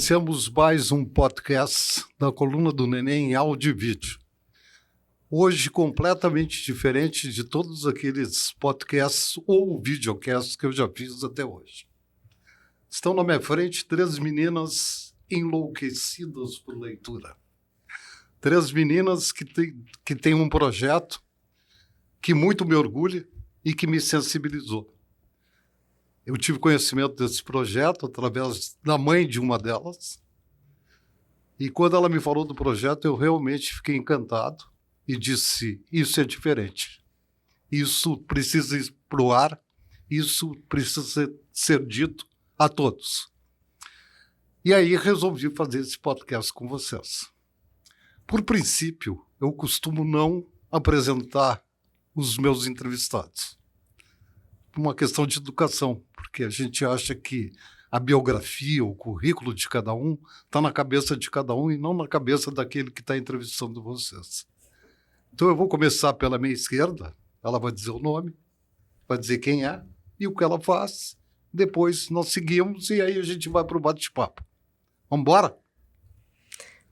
Iniciamos mais um podcast da Coluna do Neném em áudio e vídeo. Hoje completamente diferente de todos aqueles podcasts ou videocasts que eu já fiz até hoje. Estão na minha frente 3 meninas enlouquecidas por leitura. 3 meninas que têm um projeto que muito me orgulha e que me sensibilizou. Eu tive conhecimento desse projeto através da mãe de uma delas. E quando ela me falou do projeto, eu realmente fiquei encantado e disse, isso é diferente. Isso precisa ir para o ar, isso precisa ser dito a todos. E aí resolvi fazer esse podcast com vocês. Por princípio, eu costumo não apresentar os meus entrevistados. Uma questão de educação, porque a gente acha que a biografia, o currículo de cada um está na cabeça de cada um e não na cabeça daquele que está entrevistando vocês. Então eu vou começar pela minha esquerda, ela vai dizer o nome, vai dizer quem é e o que ela faz, depois nós seguimos e aí a gente vai para o bate-papo. Vamos embora?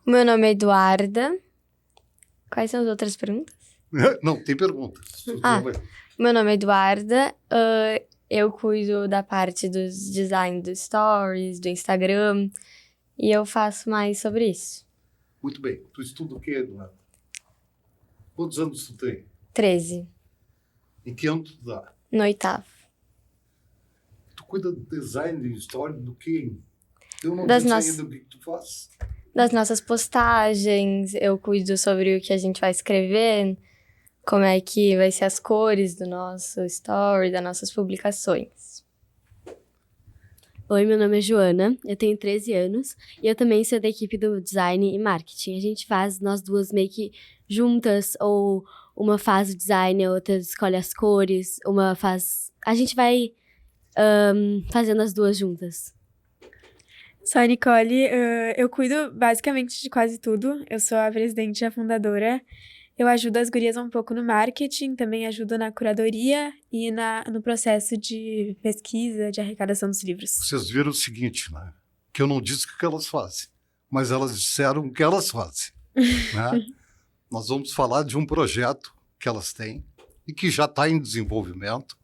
Meu nome é Eduarda. Quais são as outras perguntas? Não, tem perguntas. Meu nome é Eduarda, eu cuido da parte dos design dos stories, do Instagram, e eu faço mais sobre isso. Muito bem. Tu estuda o quê, Eduarda? Quantos anos tu tem? 13, Em que ano tu dá? no 8º. Tu cuida do design de story do quê? Eu não Das sei nossas- ainda o que tu faz. Das nossas postagens, eu cuido sobre o que a gente vai escrever, como é que vai ser as cores do nosso story, das nossas publicações. Oi, meu nome é Joana, eu tenho 13 anos e eu também sou da equipe do design e marketing. A gente faz nós duas meio que juntas, ou uma faz o design, a outra escolhe as cores, uma faz... A gente vai fazendo as duas juntas. Sou a Nicole, eu cuido basicamente de quase tudo. Eu sou a presidente e a fundadora. Eu ajudo as gurias um pouco no marketing, também ajudo na curadoria e no processo de pesquisa, de arrecadação dos livros. Vocês viram o seguinte, né? Que eu não disse o que elas fazem, mas elas disseram o que elas fazem. Né? Nós vamos falar de um projeto que elas têm e que já está em desenvolvimento,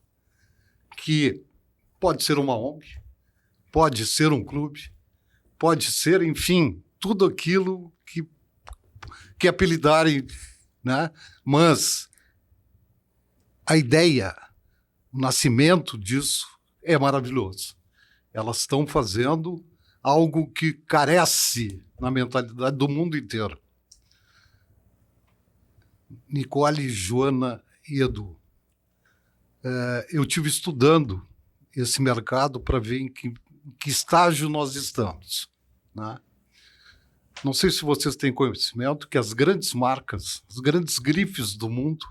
que pode ser uma ONG, pode ser um clube, pode ser, enfim, tudo aquilo que apelidarem, né? Mas a ideia, o nascimento disso é maravilhoso. Elas estão fazendo algo que carece na mentalidade do mundo inteiro. Nicole, Joana e Edu, eu estive estudando esse mercado para ver em que estágio nós estamos, né? Não sei se vocês têm conhecimento que as grandes marcas, as grandes grifes do mundo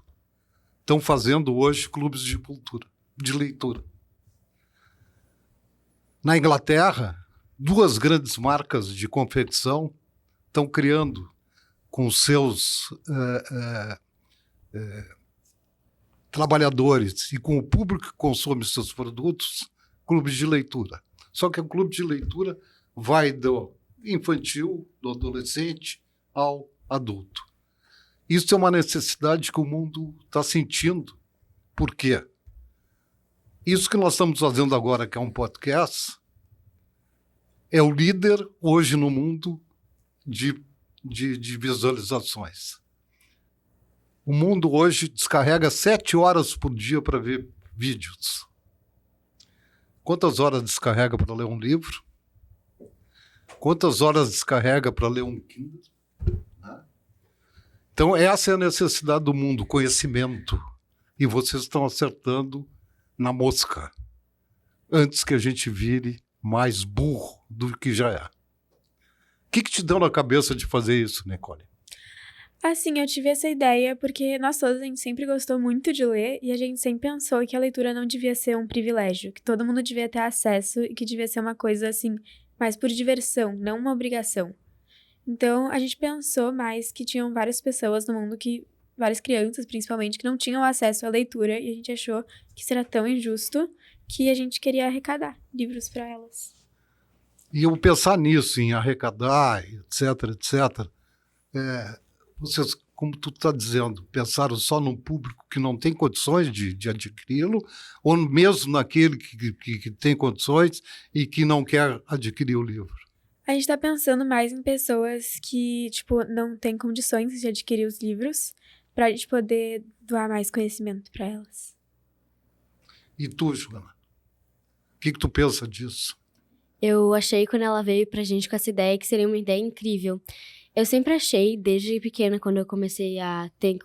estão fazendo hoje clubes de cultura, de leitura. Na Inglaterra, 2 grandes marcas de confecção estão criando com seus trabalhadores e com o público que consome seus produtos, clubes de leitura. Só que o clube de leitura vai do infantil, do adolescente ao adulto. Isso é uma necessidade que o mundo está sentindo. Por quê? Isso que nós estamos fazendo agora, que é um podcast, é o líder hoje no mundo de visualizações. O mundo hoje descarrega 7 horas por dia para ver vídeos. Quantas horas descarrega para ler um livro? Quantas horas descarrega para ler um Kindle? Então, essa é a necessidade do mundo, conhecimento. E vocês estão acertando na mosca, antes que a gente vire mais burro do que já é. O que te deu na cabeça de fazer isso, Nicole? Assim, eu tive essa ideia porque nós todos, a gente sempre gostou muito de ler e a gente sempre pensou que a leitura não devia ser um privilégio, que todo mundo devia ter acesso e que devia ser uma coisa, assim, mais por diversão, não uma obrigação. Então, a gente pensou mais que tinham várias pessoas no mundo, várias crianças, principalmente, que não tinham acesso à leitura e a gente achou que isso era tão injusto que a gente queria arrecadar livros para elas. E eu pensar nisso, em arrecadar, etc, etc. Vocês, como tu está dizendo, pensaram só num público que não tem condições de adquiri-lo, ou mesmo naquele que tem condições e que não quer adquirir o livro? A gente tá pensando mais em pessoas que, tipo, não têm condições de adquirir os livros, pra gente poder doar mais conhecimento pra elas. E tu, Joana? O que tu pensa disso? Eu achei quando ela veio pra gente com essa ideia que seria uma ideia incrível. Eu sempre achei, desde pequena, quando eu comecei a ter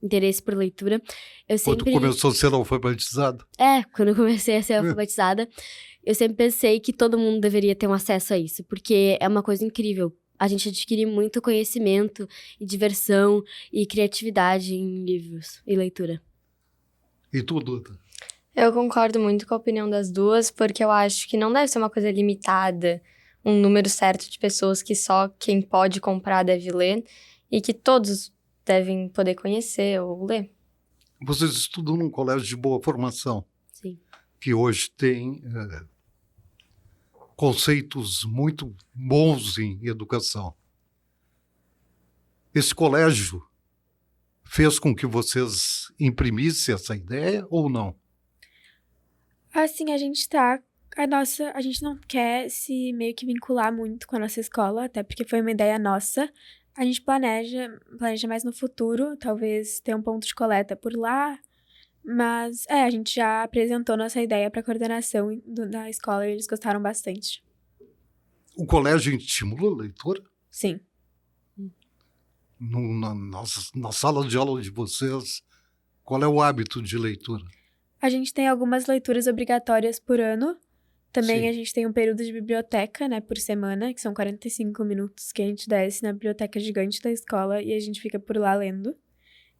interesse por leitura, eu Quando sempre... tu começou a ser alfabetizado? Quando eu comecei a ser alfabetizada, eu sempre pensei que todo mundo deveria ter um acesso a isso, porque é uma coisa incrível. A gente adquire muito conhecimento e diversão e criatividade em livros e leitura. E tu, Duda? Eu concordo muito com a opinião das duas, porque eu acho que não deve ser uma coisa limitada, um número certo de pessoas que só quem pode comprar deve ler, e que todos devem poder conhecer ou ler. Vocês estudam num colégio de boa formação, Sim. que hoje tem conceitos muito bons em educação. Esse colégio fez com que vocês imprimissem essa ideia ou não? Assim, a gente não quer se meio que vincular muito com a nossa escola, até porque foi uma ideia nossa. A gente planeja mais no futuro, talvez ter um ponto de coleta por lá. Mas, a gente já apresentou nossa ideia pra coordenação da escola e eles gostaram bastante. O colégio estimula a leitura? Sim. Na sala de aula de vocês, qual é o hábito de leitura? A gente tem algumas leituras obrigatórias por ano. Também Sim. a gente tem um período de biblioteca, né, por semana, que são 45 minutos que a gente desce na biblioteca gigante da escola e a gente fica por lá lendo.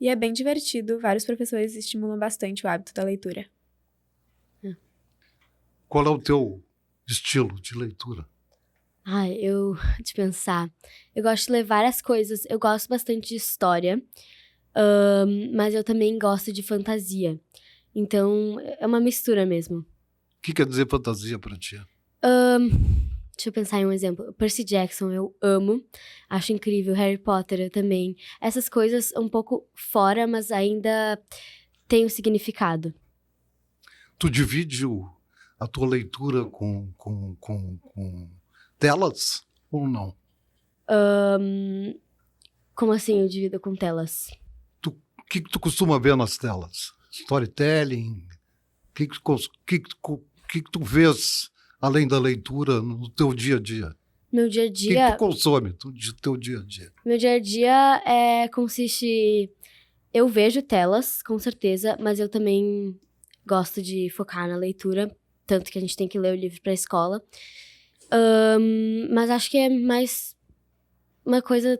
E é bem divertido, vários professores estimulam bastante o hábito da leitura. Qual é o teu estilo de leitura? De pensar. Eu gosto de ler várias coisas. Eu gosto bastante de história, mas eu também gosto de fantasia. Então, é uma mistura mesmo. O que quer dizer fantasia para ti? Deixa eu pensar em um exemplo. Percy Jackson, eu amo. Acho incrível. Harry Potter, eu também. Essas coisas um pouco fora, mas ainda tem um significado. Tu divide a tua leitura com telas ou não? Como assim eu divido com telas? O que tu costuma ver nas telas? Storytelling? O que tu vês além da leitura no teu dia a dia? Meu dia a O que dia... tu consome do teu dia a dia? Meu dia a dia consiste... Eu vejo telas, com certeza, mas eu também gosto de focar na leitura, tanto que a gente tem que ler o livro pra escola. Mas acho que é mais uma coisa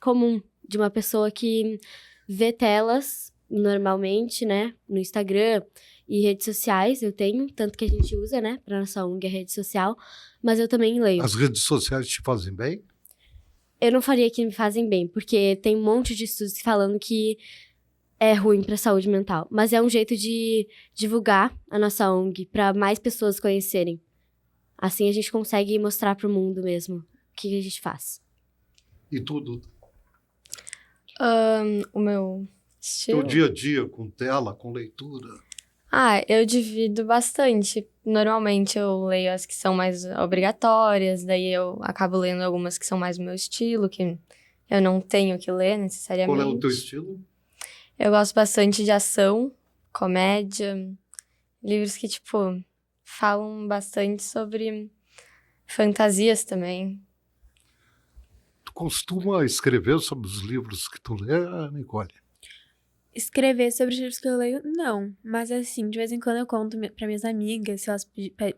comum de uma pessoa que vê telas normalmente, né, no Instagram e redes sociais. Eu tenho, tanto que a gente usa, né, pra nossa ONG a rede social, mas eu também leio. As redes sociais te fazem bem? Eu não faria que me fazem bem, porque tem um monte de estudos falando que é ruim pra saúde mental. Mas é um jeito de divulgar a nossa ONG pra mais pessoas conhecerem. Assim a gente consegue mostrar pro mundo mesmo o que a gente faz. E tudo? O meu estilo... Teu dia a dia com tela, com leitura? Eu divido bastante. Normalmente eu leio as que são mais obrigatórias, daí eu acabo lendo algumas que são mais do meu estilo, que eu não tenho que ler necessariamente. Qual é o teu estilo? Eu gosto bastante de ação, comédia, livros que, falam bastante sobre fantasias também. Tu costuma escrever sobre os livros que tu lê, Nicole? Escrever sobre os livros que eu leio, não. Mas, assim, de vez em quando eu conto pra minhas amigas, se elas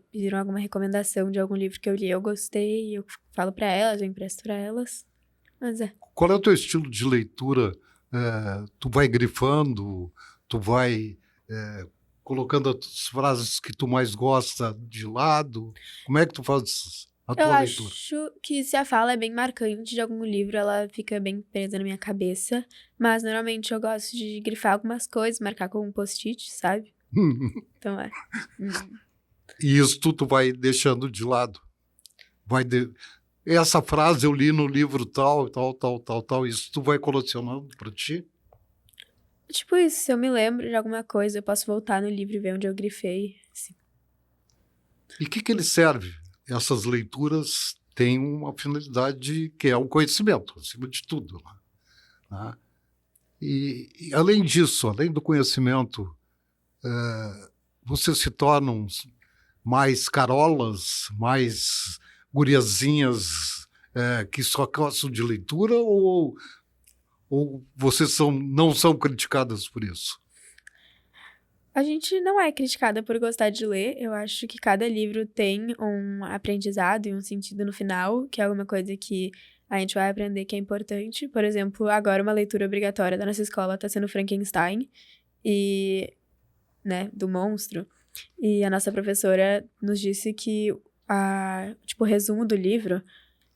pediram alguma recomendação de algum livro que eu li, eu gostei, eu falo pra elas, eu empresto pra elas. Mas Qual é o teu estilo de leitura? Tu vai grifando, tu vai colocando as frases que tu mais gosta de lado? Como é que tu faz a tua leitura? acho que se a fala é bem marcante de algum livro, ela fica bem presa na minha cabeça. Mas, normalmente, eu gosto de grifar algumas coisas, marcar com um post-it, sabe? Então, E isso tu vai deixando de lado? Essa frase eu li no livro tal, isso tu vai colecionando para ti? Tipo isso, se eu me lembro de alguma coisa, eu posso voltar no livro e ver onde eu grifei. Assim. E o que ele serve? Essas leituras têm uma finalidade que é o conhecimento, acima de tudo. Né? E além disso, além do conhecimento, vocês se tornam mais carolas, mais guriazinhas que só gostam de leitura ou vocês não são criticadas por isso? A gente não é criticada por gostar de ler. Eu acho que cada livro tem um aprendizado e um sentido no final, que é alguma coisa que a gente vai aprender que é importante. Por exemplo, agora uma leitura obrigatória da nossa escola está sendo Frankenstein, do monstro. E a nossa professora nos disse que o resumo do livro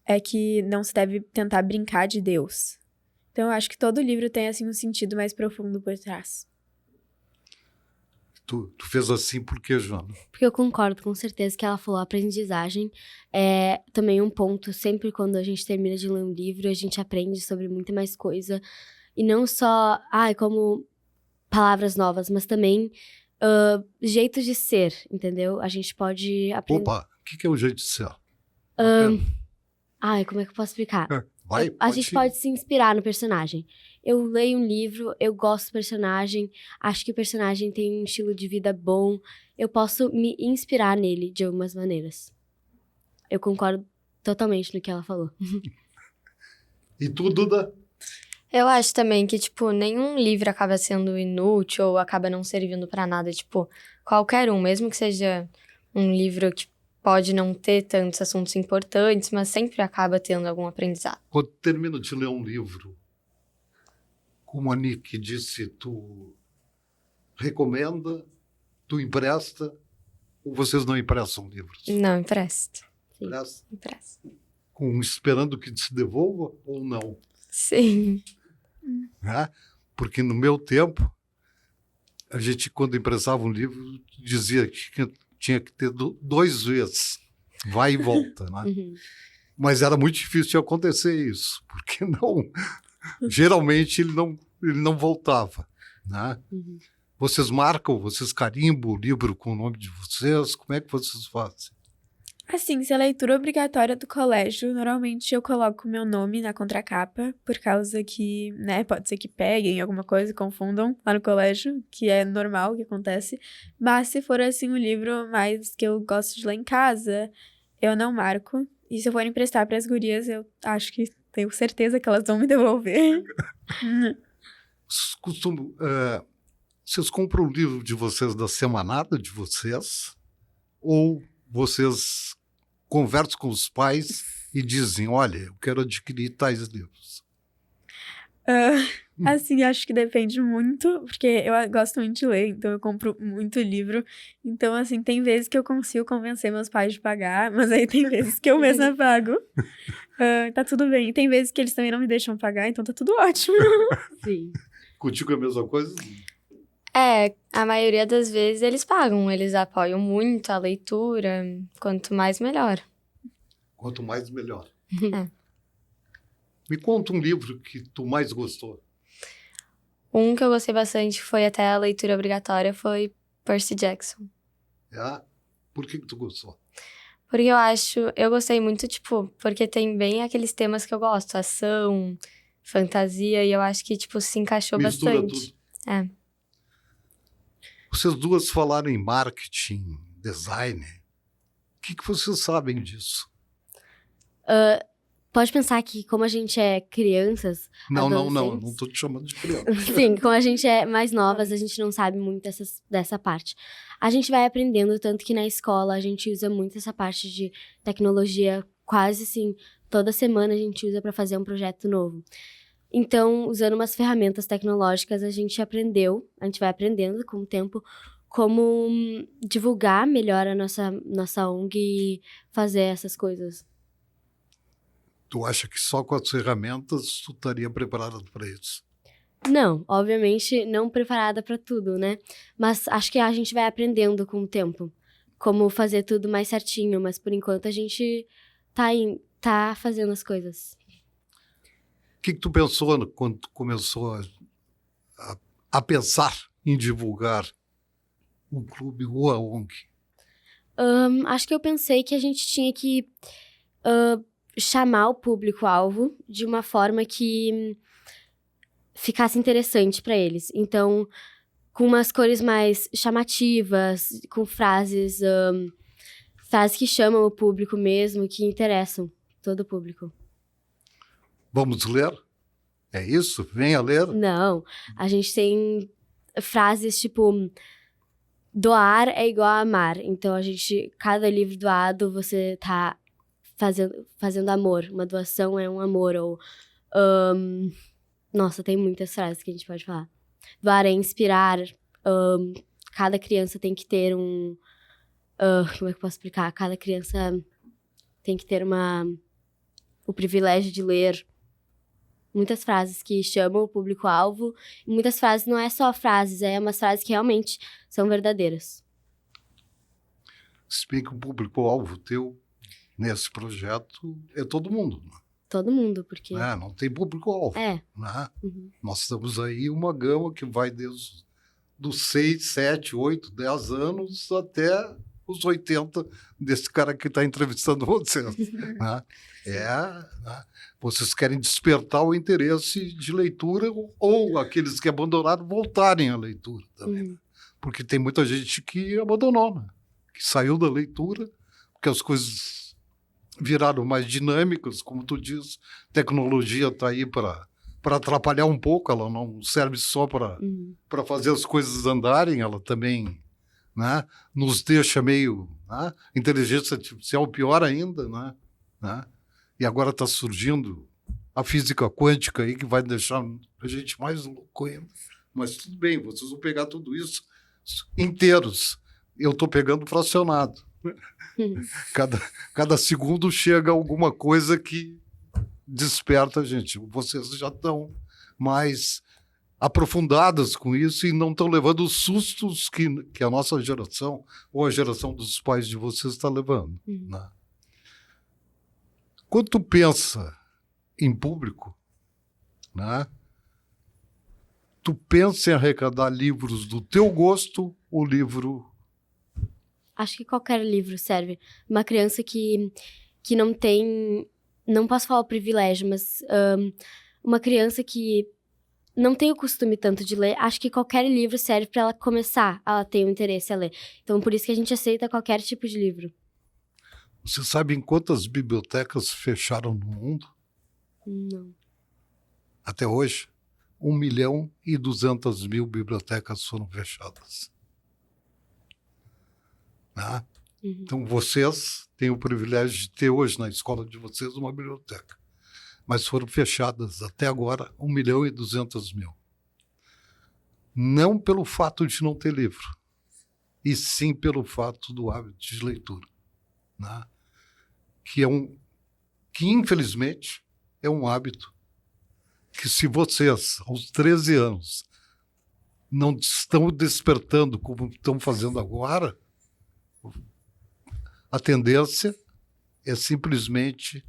é que não se deve tentar brincar de Deus. Então, eu acho que todo livro tem, assim, um sentido mais profundo por trás. Tu fez assim por quê, Joana? Porque eu concordo com certeza que ela falou, a aprendizagem é também um ponto, sempre quando a gente termina de ler um livro, a gente aprende sobre muita mais coisa. E não só, como palavras novas, mas também jeitos de ser, entendeu? A gente pode aprender... Opa, o que é o jeito de ser? Como é que eu posso explicar? A gente pode se inspirar no personagem. Eu leio um livro, eu gosto do personagem, acho que o personagem tem um estilo de vida bom, eu posso me inspirar nele de algumas maneiras. Eu concordo totalmente no que ela falou. E tu, Duda? Eu acho também que, nenhum livro acaba sendo inútil ou acaba não servindo pra nada. Qualquer um, mesmo que seja um livro que pode não ter tantos assuntos importantes, mas sempre acaba tendo algum aprendizado. Quando termina de ler um livro, como a Nick disse, tu recomenda, tu empresta, ou vocês não emprestam livros? Não, empresto. Empresta? Esperando que te devolva ou não? Sim. Porque no meu tempo, a gente, quando emprestava um livro, dizia que tinha que ter 2 vezes, vai e volta, né? Uhum. Mas era muito difícil de acontecer isso, porque geralmente ele não voltava, né? Uhum. Vocês marcam, vocês carimbam o livro com o nome de vocês, como é que vocês fazem? Assim, se é leitura obrigatória do colégio, normalmente eu coloco o meu nome na contracapa, por causa que, pode ser que peguem alguma coisa, confundam lá no colégio, que é normal, que acontece. Mas se for, assim, um livro mais que eu gosto de ler em casa, eu não marco. E se eu for emprestar para as gurias, eu acho que tenho certeza que elas vão me devolver. Vocês compram o livro de vocês da semanada de vocês? Ou vocês conversam com os pais e dizem, olha, eu quero adquirir tais livros? Assim, acho que depende muito, porque eu gosto muito de ler, então eu compro muito livro. Então, assim, tem vezes que eu consigo convencer meus pais de pagar, mas aí tem vezes que eu mesma pago. Tá tudo bem. E tem vezes que eles também não me deixam pagar, então tá tudo ótimo. Sim. Contigo é a mesma coisa? A maioria das vezes eles pagam, eles apoiam muito a leitura, quanto mais melhor. Quanto mais, melhor. Me conta um livro que tu mais gostou. Um que eu gostei bastante foi até a leitura obrigatória, foi Percy Jackson. Por que tu gostou? Porque eu gostei muito, porque tem bem aqueles temas que eu gosto, ação, fantasia, e eu acho que, se encaixou Mistura bastante. Tudo. Vocês duas falaram em marketing, design. O que vocês sabem disso? Pode pensar que como a gente é crianças... Não estou te chamando de criança. Sim, como a gente é mais novas, a gente não sabe muito dessa parte. A gente vai aprendendo, tanto que na escola a gente usa muito essa parte de tecnologia, quase assim, toda semana a gente usa para fazer um projeto novo. Então, usando umas ferramentas tecnológicas, a gente vai aprendendo com o tempo como divulgar melhor a nossa ONG e fazer essas coisas. Tu acha que só com as ferramentas tu estaria preparado para isso? Não, obviamente não preparada para tudo, né? Mas acho que a gente vai aprendendo com o tempo como fazer tudo mais certinho, mas por enquanto a gente tá fazendo as coisas. O que tu pensou quando tu começou a pensar em divulgar o clube ou a ONG? Acho que eu pensei que a gente tinha que chamar o público-alvo de uma forma que ficasse interessante para eles. Então, com umas cores mais chamativas, com frases que chamam o público mesmo, que interessam todo o público. Vamos ler? É isso? Venha ler. Não, a gente tem frases tipo: doar é igual a amar. Então, cada livro doado, você tá fazendo amor. Uma doação é um amor. Ou, nossa, tem muitas frases que a gente pode falar. Doar é inspirar. Cada criança tem que ter como é que eu posso explicar? Cada criança tem que ter o privilégio de ler. Muitas frases que chamam o público-alvo. E muitas frases não é só frases, é umas frases que realmente são verdadeiras. Se bem que o público-alvo teu nesse projeto é todo mundo. Todo mundo, porque... Não tem público-alvo. É. Né? Uhum. Nós estamos aí uma gama que vai desde dos 6, 7, 8, 10 anos até os 80 desse cara que está entrevistando vocês. Né? Né? Vocês querem despertar o interesse de leitura ou aqueles que abandonaram voltarem à leitura também. Porque tem muita gente que abandonou, né? Que saiu da leitura, porque as coisas viraram mais dinâmicas, como tu diz. Tecnologia está aí para atrapalhar um pouco, ela não serve só para fazer as coisas andarem, ela também, né, nos deixa meio... Né, inteligência artificial pior ainda, né? E agora está surgindo a física quântica aí, que vai deixar a gente mais louco ainda. Mas tudo bem, vocês vão pegar tudo isso inteiros. Eu estou pegando fracionado. Cada segundo chega alguma coisa que desperta a gente. Vocês já estão mais aprofundadas com isso e não estão levando os sustos que a nossa geração ou a geração dos pais de vocês está levando. Né? Quando tu pensa em público, né, tu pensa em arrecadar livros do teu gosto ou livro... Acho que qualquer livro serve. Uma criança que não tem... Não posso falar o privilégio, mas uma criança que não tem o costume tanto de ler, acho que qualquer livro serve para ela começar, ela ter um interesse a ler. Então, por isso que a gente aceita qualquer tipo de livro. Você sabe em quantas bibliotecas fecharam no mundo? Não. Até hoje, 1.200.000 bibliotecas foram fechadas. Né? Então, vocês têm o privilégio de ter hoje na escola de vocês uma biblioteca. Mas foram fechadas até agora 1.200.000. Não pelo fato de não ter livro, e sim pelo fato do hábito de leitura. Né? Que infelizmente, é um hábito que se vocês, aos 13 anos, não estão despertando como estão fazendo agora, a tendência é simplesmente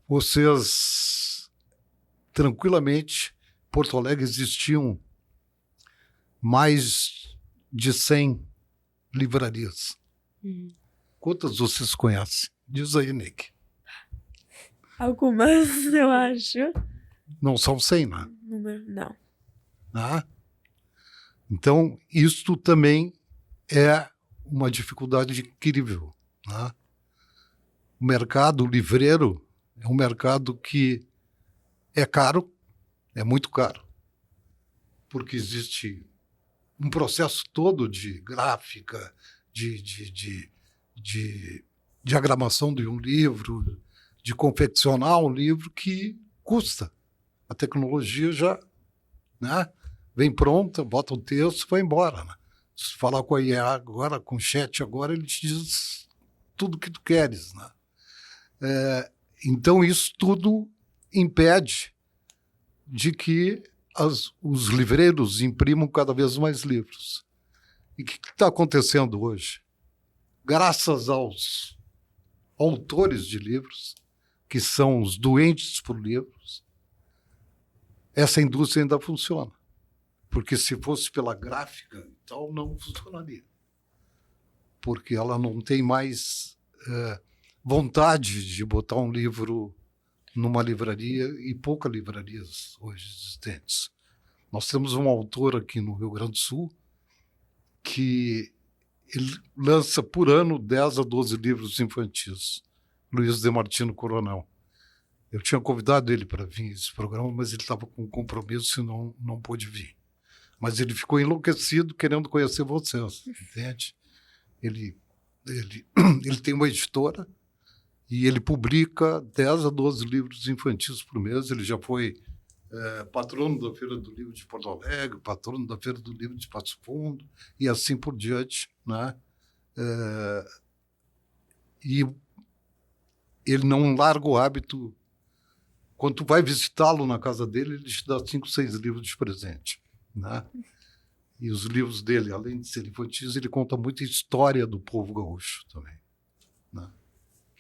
vocês, tranquilamente, Porto Alegre existiam mais de 100 livrarias. Quantas vocês conhecem? Diz aí, Nick. Algumas, eu acho. Não são 100, né? Não. Ah? Então, isto também é uma dificuldade incrível. Né? O mercado livreiro é um mercado que é caro, é muito caro, porque existe um processo todo de gráfica, de diagramação de um livro, de confeccionar um livro que custa. A tecnologia já, né, vem pronta, bota o texto e vai embora. Né? Se falar com a IA agora, com o chat agora, ele te diz tudo o que tu queres. Né? Então, isso tudo impede de que os livreiros imprimam cada vez mais livros. E o que está acontecendo hoje? Graças aos autores de livros, que são os doentes por livros, essa indústria ainda funciona. Porque se fosse pela gráfica e tal, não funcionaria. Porque ela não tem mais vontade de botar um livro numa livraria, e poucas livrarias hoje existentes. Nós temos um autor aqui no Rio Grande do Sul que ele lança por ano 10 a 12 livros infantis, Luiz de Martino Coronel. Eu tinha convidado ele para vir a esse programa, mas ele estava com um compromisso e não pôde vir. Mas ele ficou enlouquecido querendo conhecer vocês, entende? Ele tem uma editora e ele publica 10 a 12 livros infantis por mês. Ele já foi patrono da Feira do Livro de Porto Alegre, patrono da Feira do Livro de Passo Fundo e assim por diante, né? E ele não larga o hábito. Quando tu vai visitá-lo na casa dele, ele te dá 5, 6 livros de presente, né? E os livros dele, além de serem infantis, ele conta muita história do povo gaúcho também, né?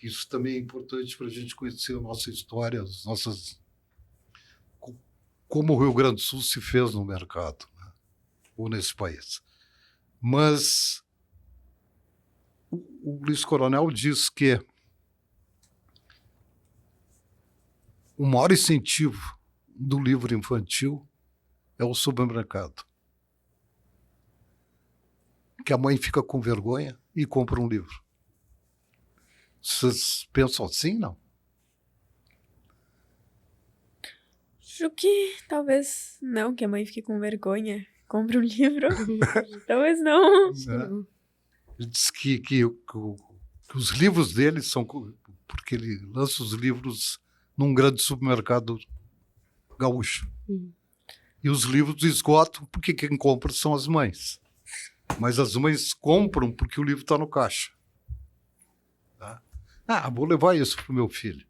Isso também é importante para a gente conhecer a nossa história, as nossas... como o Rio Grande do Sul se fez no mercado, né? Ou nesse país. Mas o Luiz Coronel diz que o maior incentivo do livro infantil é o supermercado. Que a mãe fica com vergonha e compra um livro. Vocês pensam assim, não? Acho que talvez não, que a mãe fique com vergonha. Compre um livro. Talvez não. Ele diz que os livros dele são... Porque ele lança os livros num grande supermercado gaúcho. E os livros esgotam porque quem compra são as mães. Mas as mães compram porque o livro está no caixa. Tá? Vou levar isso para o meu filho.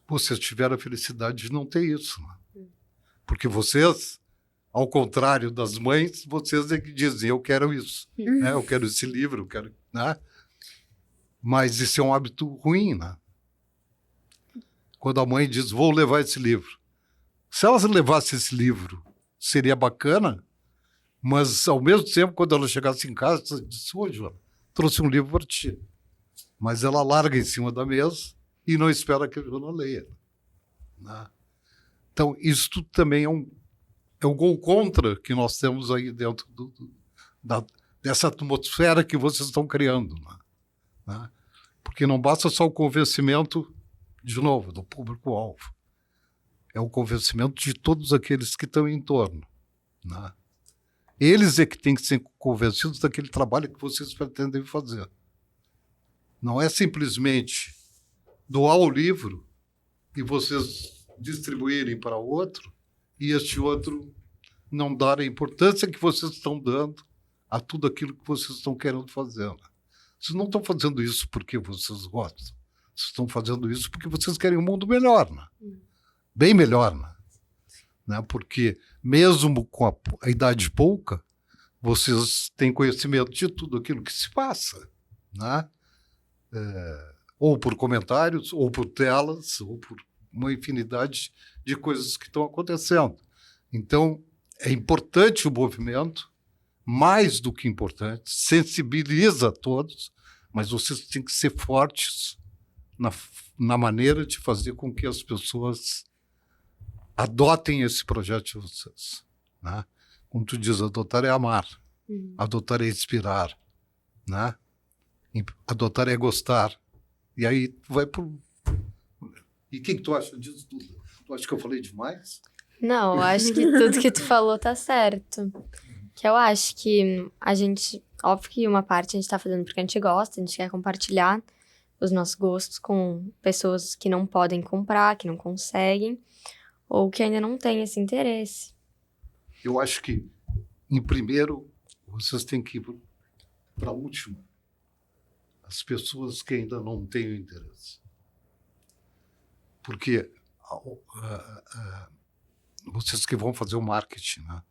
Vocês tiveram a felicidade de não ter isso. Né? Porque vocês, ao contrário das mães, vocês é que dizem, eu quero isso. Né? Eu quero esse livro, eu quero... Né? Mas isso é um hábito ruim, né? Quando a mãe diz, vou levar esse livro. Se ela levasse esse livro, seria bacana, mas, ao mesmo tempo, quando ela chegasse em casa, ela disse, ô, Joana, trouxe um livro para ti. Mas ela larga em cima da mesa e não espera que a Joana leia. Né? Então, isso tudo também é um gol contra que nós temos aí dentro dessa atmosfera que vocês estão criando. Né? Porque não basta só o convencimento, de novo, do público-alvo. É o convencimento de todos aqueles que estão em torno. Né? Eles é que têm que ser convencidos daquele trabalho que vocês pretendem fazer. Não é simplesmente doar o livro e vocês distribuírem para outro e este outro não dar a importância que vocês estão dando a tudo aquilo que vocês estão querendo fazer. Né? Vocês não estão fazendo isso porque vocês gostam. Vocês estão fazendo isso porque vocês querem um mundo melhor. Né? Bem melhor. Né? Porque mesmo com a idade pouca, vocês têm conhecimento de tudo aquilo que se passa. Né? Ou por comentários, ou por telas, ou por uma infinidade de coisas que estão acontecendo. Então, é importante o movimento, mais do que importante, sensibiliza a todos, mas vocês têm que ser fortes na maneira de fazer com que as pessoas adotem esse projeto de vocês. Né? Como tu diz, adotar é amar, adotar é inspirar, né? Adotar é gostar. E aí tu vai pro... E o que tu acha disso tudo? Tu acha que eu falei demais? Não, eu acho que tudo que tu falou tá certo. Que eu acho que a gente... Óbvio que uma parte a gente tá fazendo porque a gente gosta, a gente quer compartilhar os nossos gostos com pessoas que não podem comprar, que não conseguem, ou que ainda não têm esse interesse. Eu acho que, em primeiro, vocês têm que ir para a última. As pessoas que ainda não têm o interesse. Porque vocês que vão fazer o marketing, né?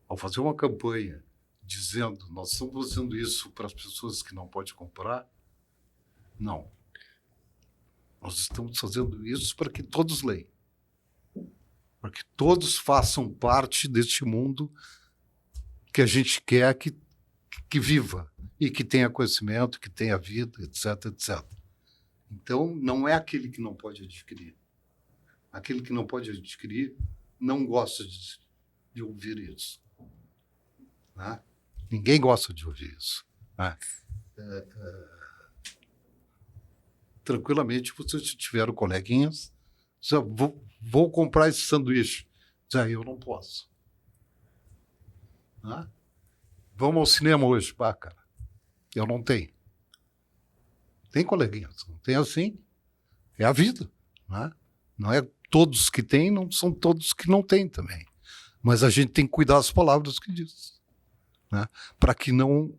Ao fazer uma campanha dizendo nós estamos fazendo isso para as pessoas que não podem comprar, Não. Nós estamos fazendo isso para que todos leiam. Para que todos façam parte deste mundo que a gente quer que viva e que tenha conhecimento, que tenha vida, etc, etc. Então, não é aquele que não pode adquirir. Aquele que não pode adquirir não gosta de ouvir isso. Né? Ninguém gosta de ouvir isso. Né? Tranquilamente, vocês tiveram coleguinhas, vou comprar esse sanduíche. Eu não posso. Né? Vamos ao cinema hoje. Cara, eu não tenho. Tem coleguinhas, não tem assim. É a vida. Né? Não é todos que têm, não são todos que não têm também. Mas a gente tem que cuidar das palavras que diz. Né? Para que não...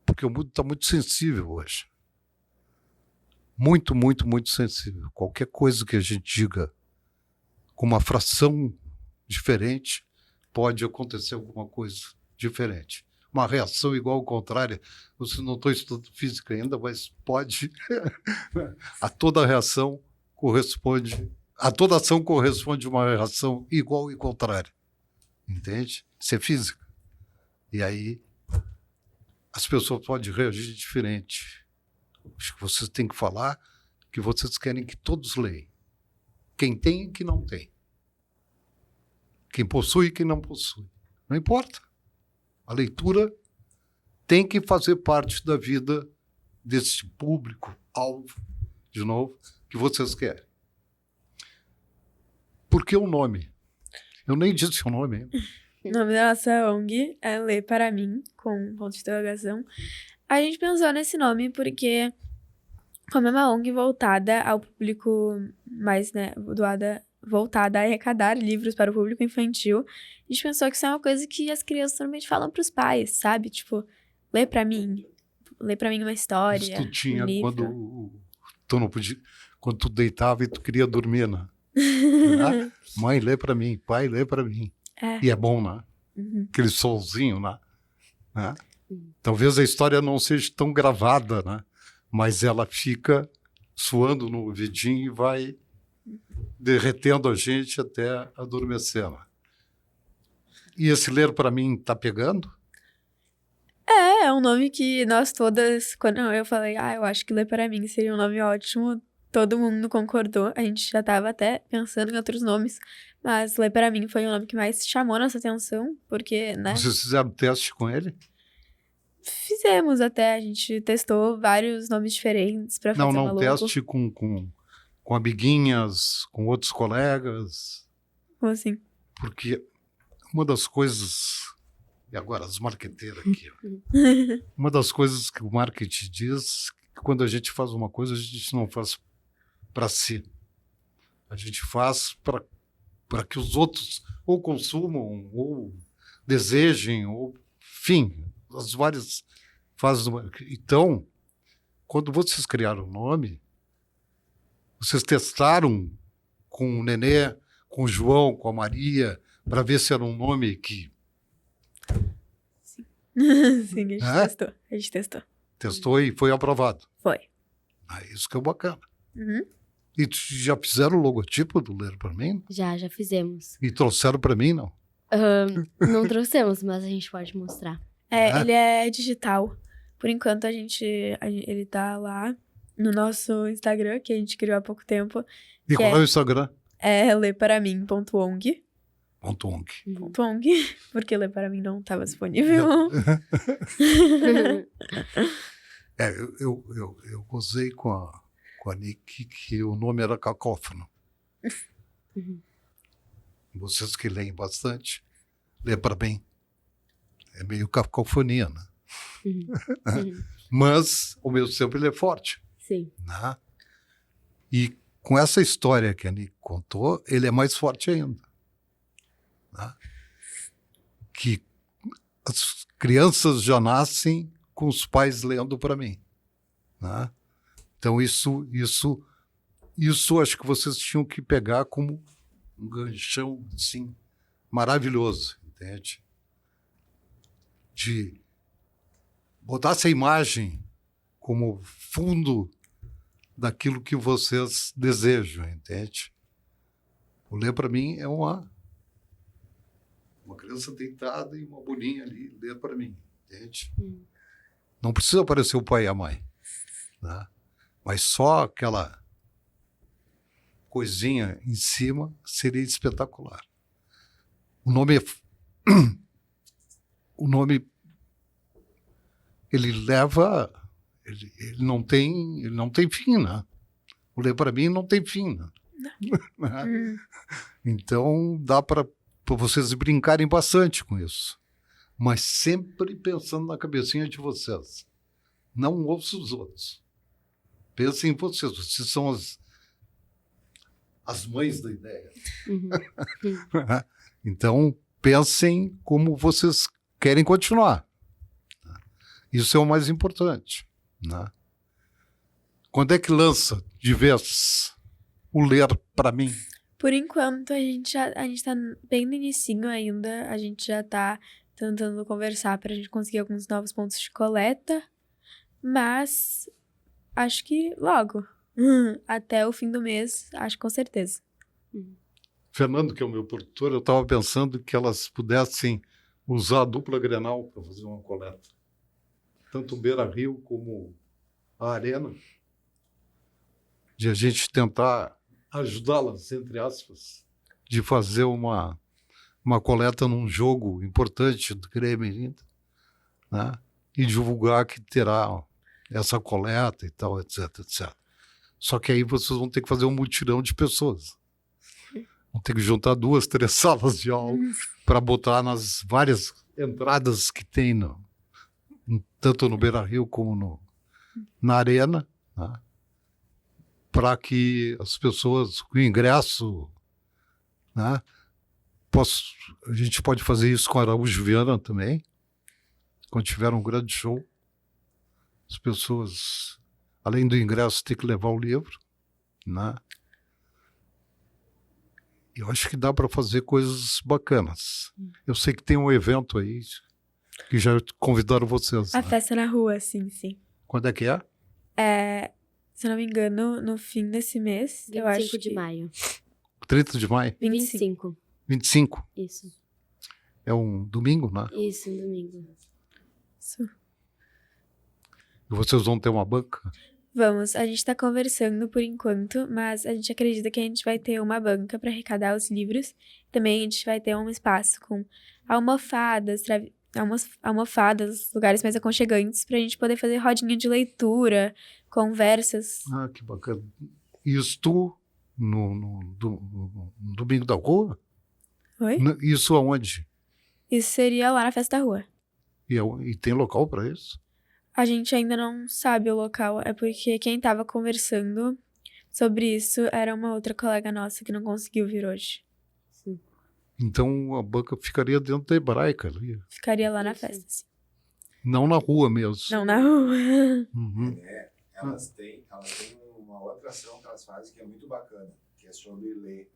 Porque o mundo está muito sensível hoje. Muito, muito, muito sensível. Qualquer coisa que a gente diga com uma fração diferente, pode acontecer alguma coisa diferente. Uma reação igual ao contrário. Você não estou estudando física ainda, mas pode. A toda reação corresponde... A toda ação corresponde uma reação igual e contrária. Entende? Isso é física. E aí, as pessoas podem reagir diferente. Acho que vocês têm que falar que vocês querem que todos leiam. Quem tem e quem não tem. Quem possui e quem não possui. Não importa. A leitura tem que fazer parte da vida desse público, alvo, de novo, que vocês querem. Por que o nome? Eu nem disse o nome ainda. O nome da nossa ONG é Lê Para Mim, com ponto de interrogação. A gente pensou nesse nome porque, como é uma ONG voltada ao público mais, né, voltada a arrecadar livros para o público infantil, a gente pensou que isso é uma coisa que as crianças normalmente falam para os pais, sabe? Tipo, lê pra mim uma história, Isso tu tinha um livro. quando tu não podia, quando tu deitava e tu queria dormir, né? Né? Mãe, lê pra mim, pai, lê pra mim. É. E é bom, né? Uhum. Aquele solzinho, né? Talvez a história não seja tão gravada, né? Mas ela fica suando no ouvidinho e vai derretendo a gente até adormecer. Né? E esse ler para mim tá pegando? É um nome que nós todas, quando eu falei, eu acho que Lê Para Mim seria um nome ótimo, todo mundo concordou, a gente já tava até pensando em outros nomes, mas Lê Para Mim foi o nome que mais chamou nossa atenção, porque, né? Vocês fizeram teste com ele? Fizemos até, a gente testou vários nomes diferentes pra fazer uma logo. Teste com amiguinhas, com outros colegas. Como assim? Porque uma das coisas... E agora, as marqueteiras aqui. Uma das coisas que o marketing diz que quando a gente faz uma coisa, a gente não faz para si. A gente faz para que os outros ou consumam, ou desejem, ou... Enfim, as várias fases do marketing. Então, quando vocês criaram o nome, vocês testaram com o Nenê, com o João, com a Maria, para ver se era um nome que... Sim, a gente testou. Testou e foi aprovado. Foi. Isso que é bacana. Uhum. E já fizeram o logotipo do Ler Para Mim? Já fizemos. E trouxeram para mim, não? Não trouxemos, mas a gente pode mostrar. Ele é digital. Por enquanto, ele tá lá no nosso Instagram, que a gente criou há pouco tempo. E qual é o Instagram? É leparamin.ong. .ong. Porque Lê Para Mim não estava disponível. Eu gozei com a Nick que o nome era cacófono. Vocês que leem bastante, lê para bem. É meio cacofonia, né? Mas, ao mesmo tempo, ele é forte. Sim. Né? E com essa história que a Nick contou, ele é mais forte ainda. Né? Que as crianças já nascem com os pais lendo para mim. Né? Então, isso acho que vocês tinham que pegar como um ganchão assim, maravilhoso, entende? De botar essa imagem como fundo daquilo que vocês desejam, entende? O ler, para mim, é uma criança deitada e uma bolinha ali, ler para mim, entende? Não precisa aparecer o pai e a mãe, né? Mas só aquela coisinha em cima seria espetacular. O nome ele leva, ele não tem fim, né? O ler para mim não tem fim, né? Então dá para vocês brincarem bastante com isso, mas sempre pensando na cabecinha de vocês. Não ouçam os outros. Pensem em vocês. Vocês são as mães da ideia. Então, pensem como vocês querem continuar. Isso é o mais importante, né? Quando é que lança de vez o ler para mim? Por enquanto, a gente tá bem no inicinho ainda. A gente já tá tentando conversar pra gente conseguir alguns novos pontos de coleta. Mas acho que logo. Até o fim do mês, acho que com certeza. Fernando, que é o meu produtor, eu estava pensando que elas pudessem usar a dupla Grenal para fazer uma coleta. Tanto o Beira Rio como a Arena. De a gente tentar ajudá-las, entre aspas, de fazer uma coleta num jogo importante do Grêmio Inter, né? E divulgar que terá essa coleta e tal, etc, etc. Só que aí vocês vão ter que fazer um mutirão de pessoas. Vão ter que juntar 2, 3 salas de aula para botar nas várias entradas que tem, tanto no Beira Rio como na Arena, né? Para que as pessoas, o ingresso, né? A gente pode fazer isso com a Araújo Viana também, quando tiver um grande show. As pessoas, além do ingresso, têm que levar o livro, né? Eu acho que dá para fazer coisas bacanas. Eu sei que tem um evento aí que já convidaram vocês. A né? festa na rua, sim. Quando é que é? Se não me engano, no fim desse mês, eu acho 25 de que... maio. 30 de maio? 25. 25. Isso. É um domingo, né? Isso, um domingo. Isso. E vocês vão ter uma banca? Vamos, a gente tá conversando por enquanto, mas a gente acredita que a gente vai ter uma banca para arrecadar os livros. Também a gente vai ter um espaço com almofadas, lugares mais aconchegantes, pra gente poder fazer rodinha de leitura, conversas. Ah, que bacana. Isso no domingo da rua? Oi? Isso aonde? Isso seria lá na festa da rua. E tem local para isso? A gente ainda não sabe o local, é porque quem tava conversando sobre isso era uma outra colega nossa que não conseguiu vir hoje. Sim. Então a banca ficaria dentro da Hebraica ali. Ficaria lá na Isso. festa, sim. Não na rua mesmo. Não na rua. Uhum. Elas têm uma outra ação que elas fazem que é muito bacana, que é sobre ler.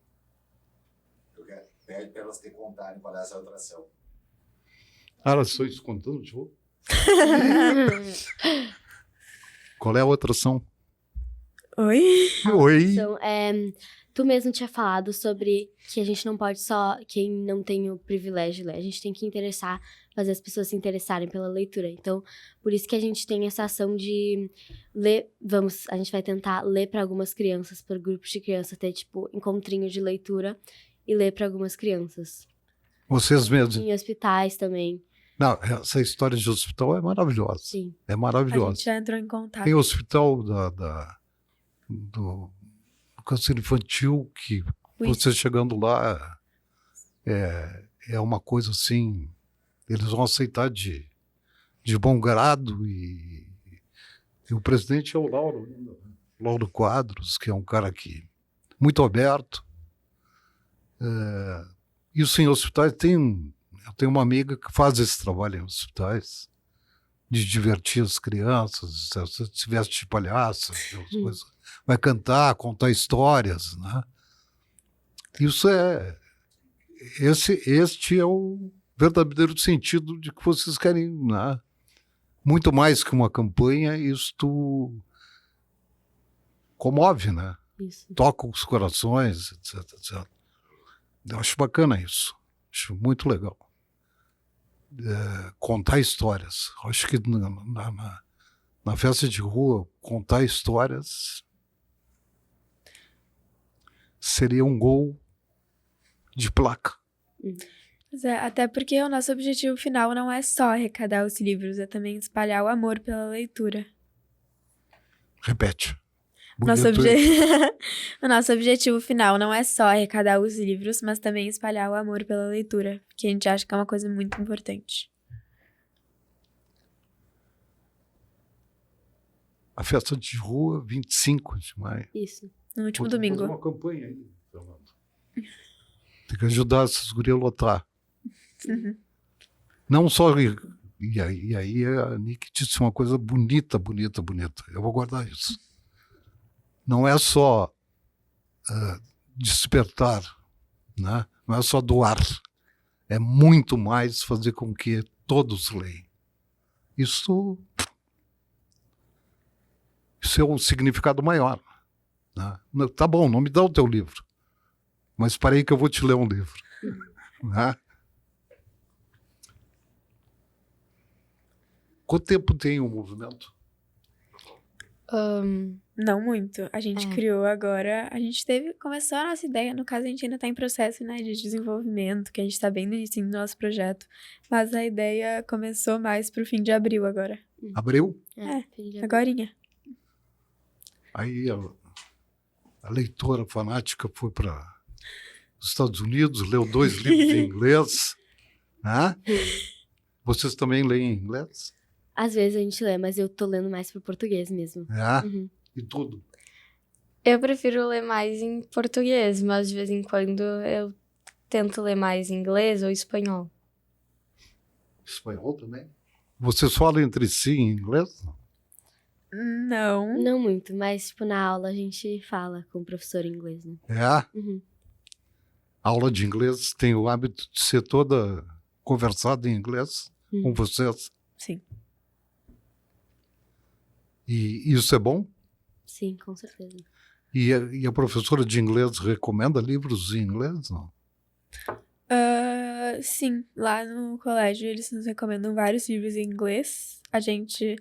Pede para elas te contarem qual é essa outra ação. Ah, elas estão contando de novo? Qual é a outra ação? Oi? Oi! Então, tu mesmo tinha falado sobre que a gente não pode só quem não tem o privilégio de ler. A gente tem que fazer as pessoas se interessarem pela leitura. Então, por isso que a gente tem essa ação de ler. A gente vai tentar ler para algumas crianças, para grupos de crianças, ter tipo encontrinho de leitura e ler para algumas crianças. Vocês mesmos. Em hospitais também. Não, essa história de hospital é maravilhosa. Sim. É A maravilhosa. gente já entrou em contato. Tem o hospital do câncer infantil que você chegando lá é uma coisa assim, eles vão aceitar de bom grado e o presidente é o Lauro Quadros, que é um cara que muito aberto. Isso em hospitais eu tenho uma amiga que faz esse trabalho em hospitais, de divertir as crianças, se veste de palhaça, coisas. Vai cantar, contar histórias, né? Isso este é o verdadeiro sentido de que vocês querem, né? muito mais que uma campanha, isto comove, né? Isso. Toca os corações, etc, etc. Eu acho bacana isso. Acho muito legal. Contar histórias. Eu acho que na festa de rua, contar histórias seria um gol de placa. Pois é, até porque o nosso objetivo final não é só arrecadar os livros, é também espalhar o amor pela leitura. Repete. Nosso Bonito, hein? o nosso objetivo final não é só arrecadar os livros, mas também espalhar o amor pela leitura, porque a gente acha que é uma coisa muito importante. A festa de rua, 25 de maio. Isso. No último Pô, tem que domingo. fazer uma campanha aí, Fernando. Tem que ajudar essas gurias a lotar. Não só... E aí a Nick disse uma coisa bonita, bonita, bonita. Eu vou guardar isso. Não é só despertar, né? Não é só doar. É muito mais fazer com que todos leiam. Isso é um significado maior. Né? Tá bom, não me dá o teu livro. Mas espera aí que eu vou te ler um livro. Né? Quanto tempo tem o movimento? Não muito. A gente criou agora. Começou a nossa ideia. No caso, a gente ainda está em processo, né, de desenvolvimento, que a gente está bem no início do nosso projeto. Mas a ideia começou mais pro fim de abril agora. Abril? Agorinha. Aí a leitora fanática foi para os Estados Unidos, leu 2 livros em inglês. Né? Vocês também leem em inglês? Às vezes a gente lê, mas eu tô lendo mais pro português mesmo. É? Uhum. E tudo? Eu prefiro ler mais em português, mas de vez em quando eu tento ler mais em inglês ou espanhol. Espanhol também? Vocês falam entre si em inglês? Não. Não muito, mas tipo na aula a gente fala com o professor em inglês, né? É? Uhum. A aula de inglês tem o hábito de ser toda conversada em inglês com vocês? Sim. E isso é bom? Sim, com certeza. E a professora de inglês recomenda livros em inglês? Não? Sim, lá no colégio eles nos recomendam vários livros em inglês. A gente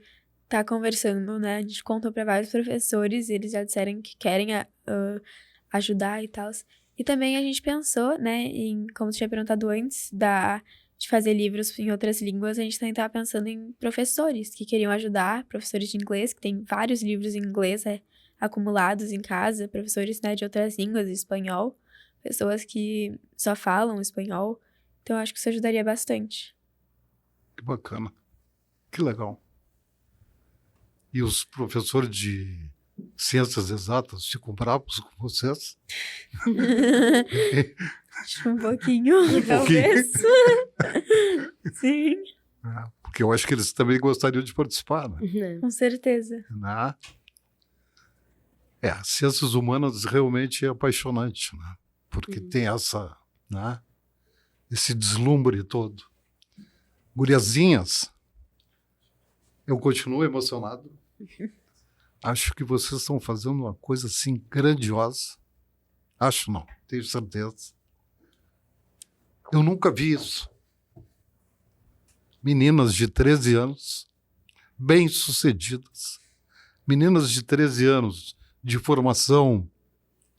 tá conversando, né? A gente contou para vários professores e eles já disseram que querem ajudar e tal. E também a gente pensou, né, em, como você tinha perguntado antes, de fazer livros em outras línguas, a gente também estava pensando em professores que queriam ajudar, professores de inglês, que tem vários livros em inglês acumulados em casa, professores, né, de outras línguas, espanhol, pessoas que só falam espanhol. Então, eu acho que isso ajudaria bastante. Que bacana. Que legal. E os professores de ciências exatas ficam bravos com vocês? Um pouquinho, talvez. Sim. Porque eu acho que eles também gostariam de participar, né? Uhum. Com certeza. Né? Ciências humanas realmente é apaixonante, né? Porque tem essa, né? Esse deslumbre todo. Guriazinhas, eu continuo emocionado. Acho que vocês estão fazendo uma coisa assim grandiosa. Acho não, tenho certeza. Eu nunca vi isso. Meninas de 13 anos, bem-sucedidas. Meninas de 13 anos de formação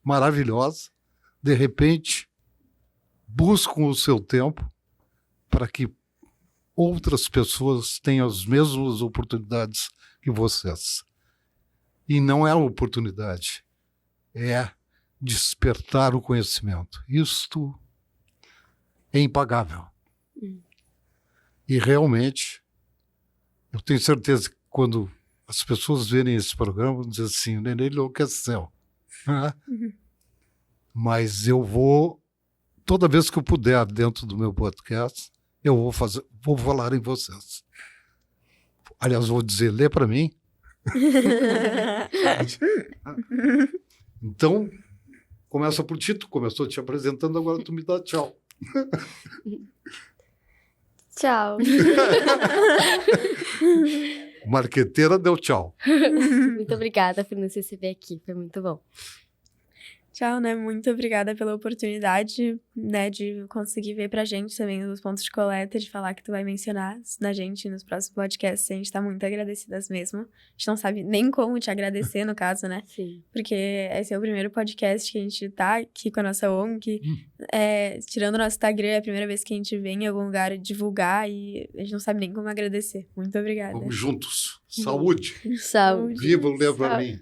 maravilhosa, de repente, buscam o seu tempo para que outras pessoas tenham as mesmas oportunidades que vocês. E não é oportunidade, é despertar o conhecimento. Isto é impagável. E realmente, eu tenho certeza que quando as pessoas verem esse programa, vão dizer assim, o Nenê enlouqueceu. Mas eu vou, toda vez que eu puder, dentro do meu podcast, eu vou falar em vocês. Aliás, vou dizer, lê para mim. Então, começa por ti, tu começou te apresentando, agora tu me dá tchau. Tchau. Marqueteira deu tchau. Muito obrigada por nos receber aqui, foi muito bom. Tchau, né? Muito obrigada pela oportunidade, né, de conseguir ver pra gente também os pontos de coleta, de falar que tu vai mencionar na gente nos próximos podcasts. A gente tá muito agradecidas mesmo. A gente não sabe nem como te agradecer, no caso, né? Sim. Porque esse é o primeiro podcast que a gente tá aqui com a nossa ONG. Tirando o nosso Instagram, é a primeira vez que a gente vem em algum lugar divulgar e a gente não sabe nem como agradecer. Muito obrigada. Vamos juntos. Saúde. Saúde. Viva o Lembra Mim.